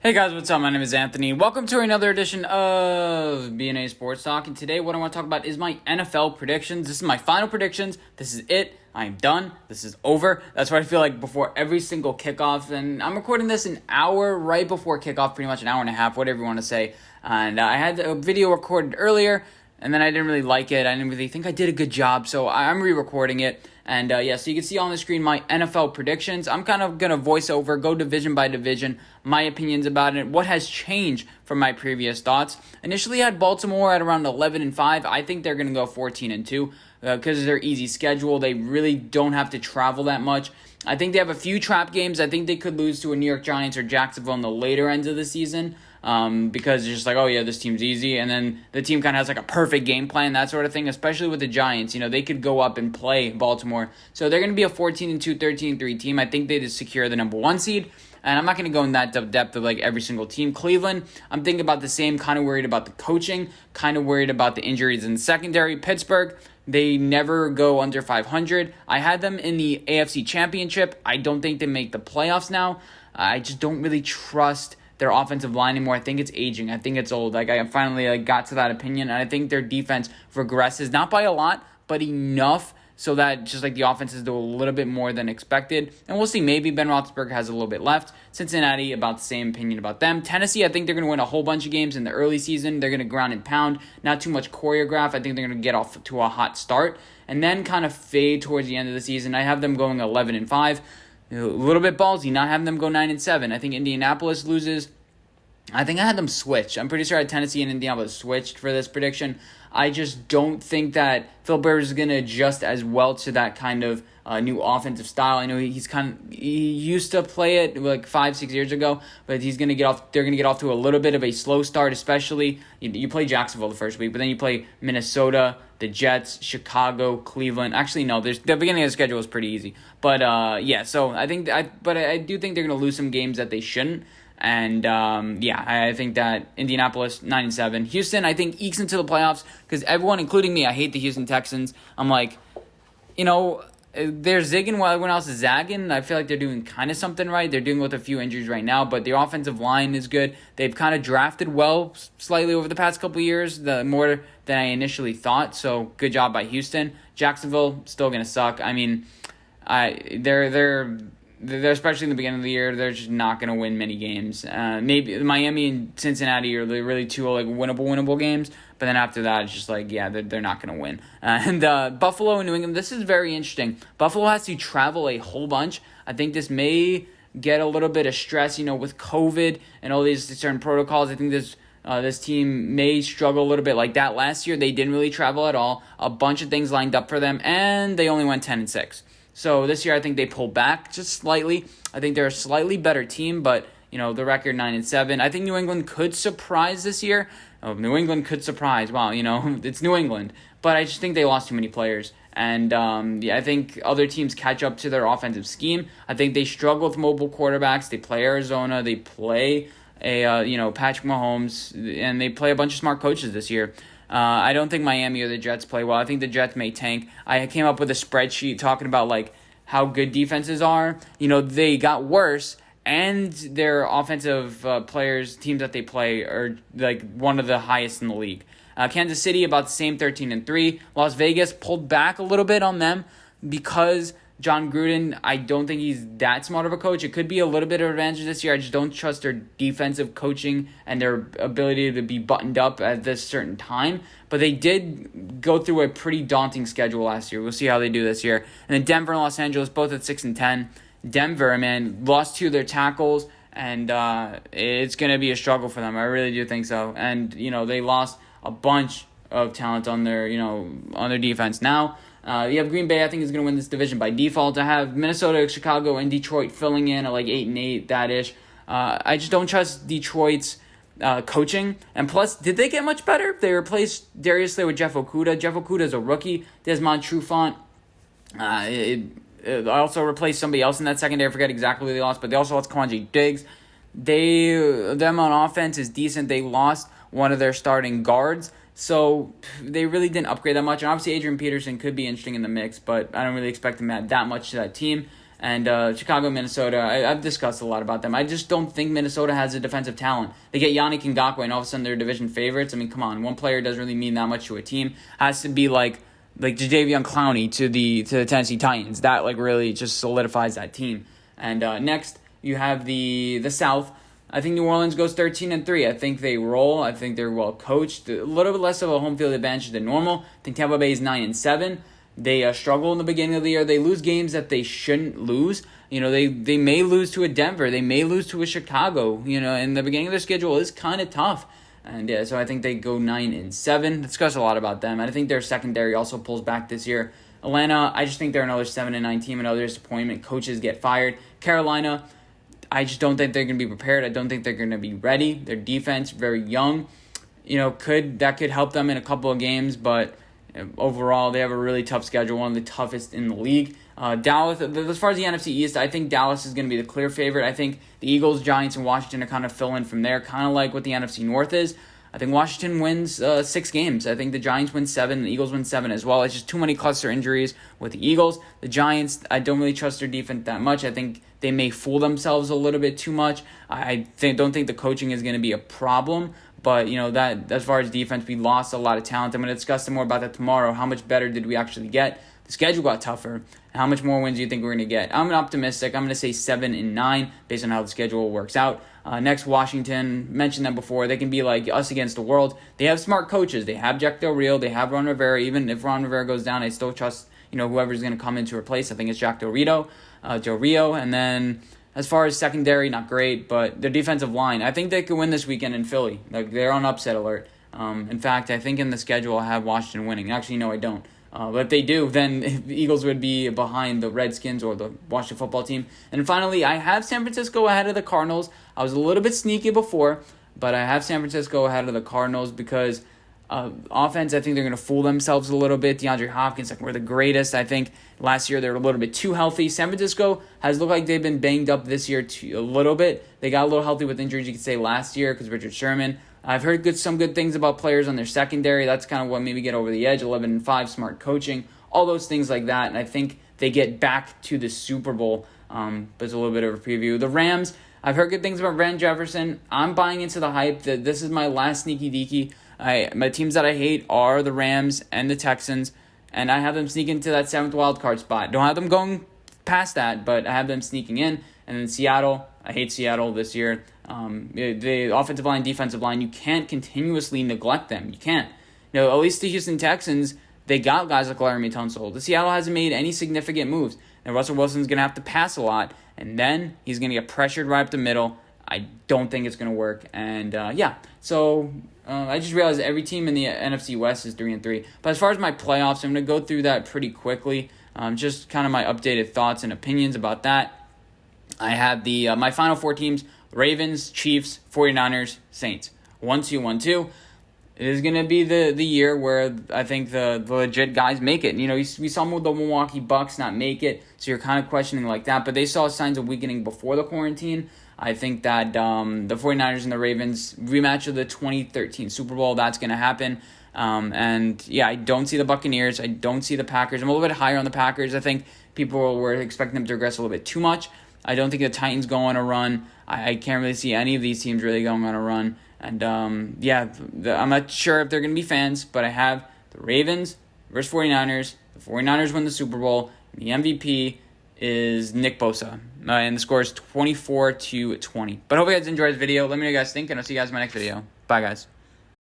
Hey guys, what's up? My name is Anthony. Welcome to another edition of BNA Sports Talk. And today what I want to talk about is my NFL predictions. This is my final predictions. This is it. I am done. This is over. That's what I feel like before every single kickoff. And I'm recording this an hour right before kickoff, pretty much an hour and a half, whatever you want to say. And I had a video recorded earlier, and then I didn't really like it. I didn't really think I did a good job, so I'm re-recording it. And so you can see on the screen my NFL predictions. I'm kind of going to voice over, go division by division, my opinions about it, what has changed from my previous thoughts. Initially, I had Baltimore at around 11-5. I think they're going to go 14-2 because of their easy schedule. They really don't have to travel that much. I think they have a few trap games. I think they could lose to a New York Giants or Jacksonville in the later ends of the season. Because it's just like, oh yeah, this team's easy, and then the team kind of has like a perfect game plan, that sort of thing, especially with the Giants. You know, they could go up and play Baltimore. So they're going to be a 14-2, 13-3 team. I think they just secure the number 1 seed, and I'm not going to go in that depth of like every single team. Cleveland, I'm thinking about the same, kind of worried about the coaching, kind of worried about the injuries in the secondary. Pittsburgh, they never go under 500. I had them in the AFC Championship. I don't think they make the playoffs now. I just don't really trust their offensive line anymore. I think it's aging. I think it's old. Like, I finally got to that opinion, and I think their defense regresses, not by a lot, but enough so that just like the offenses do a little bit more than expected. And we'll see. Maybe Ben Roethlisberger has a little bit left. Cincinnati, about the same opinion about them. Tennessee, I think they're going to win a whole bunch of games in the early season. They're going to ground and pound. Not too much choreograph. I think they're going to get off to a hot start and then kind of fade towards the end of the season. I have them going 11-5. A little bit ballsy, not having them go 9-7. I think Indianapolis loses. I think I had them switch. I'm pretty sure I had Tennessee and Indianapolis switched for this prediction. I just don't think that Phil Rivers is going to adjust as well to that kind of new offensive style. I know he used to play it like 5-6 years ago, but he's going to get off. They're going to get off to a little bit of a slow start, especially you play Jacksonville the first week, but then you play Minnesota, the Jets, Chicago, Cleveland. Actually, no, the beginning of the schedule is pretty easy. But so I do think they're going to lose some games that they shouldn't. And I think that Indianapolis 9-7. Houston, I think, ekes into the playoffs because everyone, including me, I hate the Houston Texans. I'm like, they're zigging while everyone else is zagging. I feel like they're doing kind of something right. They're dealing with a few injuries right now, but the offensive line is good. They've kind of drafted well slightly over the past couple of years, more than I initially thought. So good job by Houston. Jacksonville still gonna suck. I mean, they're especially in the beginning of the year, they're just not going to win many games. Maybe Miami and Cincinnati are really two like winnable games, but then after that, it's just like, yeah, they're not going to win. And Buffalo and New England, this is very interesting. Buffalo has to travel a whole bunch. I think this may get a little bit of stress, with COVID and all these certain protocols. I think this team may struggle a little bit like that. Last year, they didn't really travel at all. A bunch of things lined up for them, and they only went 10-6. So this year, I think they pull back just slightly. I think they're a slightly better team, but, the record 9-7. I think New England could surprise this year. New England could surprise. Wow, it's New England. But I just think they lost too many players. And, I think other teams catch up to their offensive scheme. I think they struggle with mobile quarterbacks. They play Arizona. They play Patrick Mahomes. And they play a bunch of smart coaches this year. I don't think Miami or the Jets play well. I think the Jets may tank. I came up with a spreadsheet talking about how good defenses are. They got worse, and their offensive teams that they play are one of the highest in the league. Kansas City about the same, 13-3. Las Vegas pulled back a little bit on them because John Gruden, I don't think he's that smart of a coach. It could be a little bit of advantage this year. I just don't trust their defensive coaching and their ability to be buttoned up at this certain time. But they did go through a pretty daunting schedule last year. We'll see how they do this year. And then Denver and Los Angeles, both at 6-10. Denver, man, lost 2 of their tackles, and it's going to be a struggle for them. I really do think so. And, they lost a bunch of talent on their defense. Now, you have Green Bay, I think, is going to win this division by default. I have Minnesota, Chicago, and Detroit filling in at 8-8, that-ish. I just don't trust Detroit's coaching. And plus, did they get much better? They replaced Darius Slay with Jeff Okudah. Jeff Okudah is a rookie. Desmond Trufant. I also replaced somebody else in that secondary. I forget exactly who they lost, but they also lost Quandre Diggs. Them on offense is decent. They lost one of their starting guards. So they really didn't upgrade that much. And obviously Adrian Peterson could be interesting in the mix, but I don't really expect him to add that much to that team. And Chicago, Minnesota, I've discussed a lot about them. I just don't think Minnesota has a defensive talent. They get Yannick Ngakoue, and all of a sudden they're division favorites. I mean, come on, one player doesn't really mean that much to a team. Has to be like Jadeveon Clowney to the Tennessee Titans. That really just solidifies that team. And next you have the South. I think New Orleans goes 13-3. I think they roll. I think they're well coached. A little bit less of a home field advantage than normal. I think Tampa Bay is 9-7. They struggle in the beginning of the year. They lose games that they shouldn't lose. They may lose to a Denver. They may lose to a Chicago. And the beginning of their schedule is kind of tough. And so I think they go 9-7. Discuss a lot about them. And I think their secondary also pulls back this year. Atlanta, I just think they're another 7-9 team. Another disappointment. Coaches get fired. Carolina, I just don't think they're going to be prepared. I don't think they're going to be ready. Their defense, very young. Could help them in a couple of games, but overall, they have a really tough schedule, one of the toughest in the league. Dallas, as far as the NFC East, I think Dallas is going to be the clear favorite. I think the Eagles, Giants, and Washington are kind of fill in from there, kind of like what the NFC North is. I think Washington wins 6 games. I think the Giants win 7, the Eagles win 7 as well. It's just too many cluster injuries with the Eagles. The Giants, I don't really trust their defense that much. I think they may fool themselves a little bit too much. I don't think the coaching is going to be a problem. But, that as far as defense, we lost a lot of talent. I'm going to discuss some more about that tomorrow. How much better did we actually get? The schedule got tougher. How much more wins do you think we're going to get? I'm optimistic. I'm going to say 7-9 based on how the schedule works out. Next, Washington. Mentioned them before. They can be like us against the world. They have smart coaches. They have Jack Del Rio. They have Ron Rivera. Even if Ron Rivera goes down, I still trust whoever's going to come in to replace. I think it's Jack Del Rio. And then as far as secondary, not great, but their defensive line, I think they could win this weekend in Philly. They're on upset alert. In fact, I think in the schedule I have Washington winning. Actually, no, I don't. But if they do, then the Eagles would be behind the Redskins or the Washington football team. And finally, I have San Francisco ahead of the Cardinals. I was a little bit sneaky before, but I have San Francisco ahead of the Cardinals because offense, I think they're going to fool themselves a little bit. DeAndre Hopkins, we're the greatest. I think last year they were a little bit too healthy. San Francisco has looked like they've been banged up this year a little bit. They got a little healthy with injuries, you could say, last year because Richard Sherman. I've heard some good things about players on their secondary. That's kind of what made me get over the edge. 11-5, smart coaching, all those things like that. And I think they get back to the Super Bowl. But it's a little bit of a preview. The Rams, I've heard good things about Van Jefferson. I'm buying into the hype that this is my last sneaky deaky. My teams that I hate are the Rams and the Texans, and I have them sneaking into that 7th wild card spot. Don't have them going past that, but I have them sneaking in. And then Seattle, I hate Seattle this year. The offensive line, defensive line, you can't continuously neglect them. You can't. At least the Houston Texans, they got guys like Laramie Tunsil. The Seattle hasn't made any significant moves. And Russell Wilson's going to have to pass a lot, and then he's going to get pressured right up the middle. I don't think it's going to work. And, so I just realized every team in the NFC West is 3-3. But as far as my playoffs, I'm going to go through that pretty quickly. Just kind of my updated thoughts and opinions about that. I have my final 4 teams: Ravens, Chiefs, 49ers, Saints. 1-2, 1-2. It is going to be the year where I think the legit guys make it. We saw the Milwaukee Bucks not make it, so you're kind of questioning like that. But they saw signs of weakening before the quarantine. I think that the 49ers and the Ravens rematch of the 2013 Super Bowl, that's going to happen. I don't see the Buccaneers. I don't see the Packers. I'm a little bit higher on the Packers. I think people were expecting them to regress a little bit too much. I don't think the Titans go on a run. I can't really see any of these teams really going on a run. And, I'm not sure if they're going to be fans, but I have the Ravens versus 49ers. The 49ers win the Super Bowl. The MVP is Nick Bosa. And the score is 24-20. But I hope you guys enjoyed this video. Let me know what you guys think, and I'll see you guys in my next video. Bye, guys.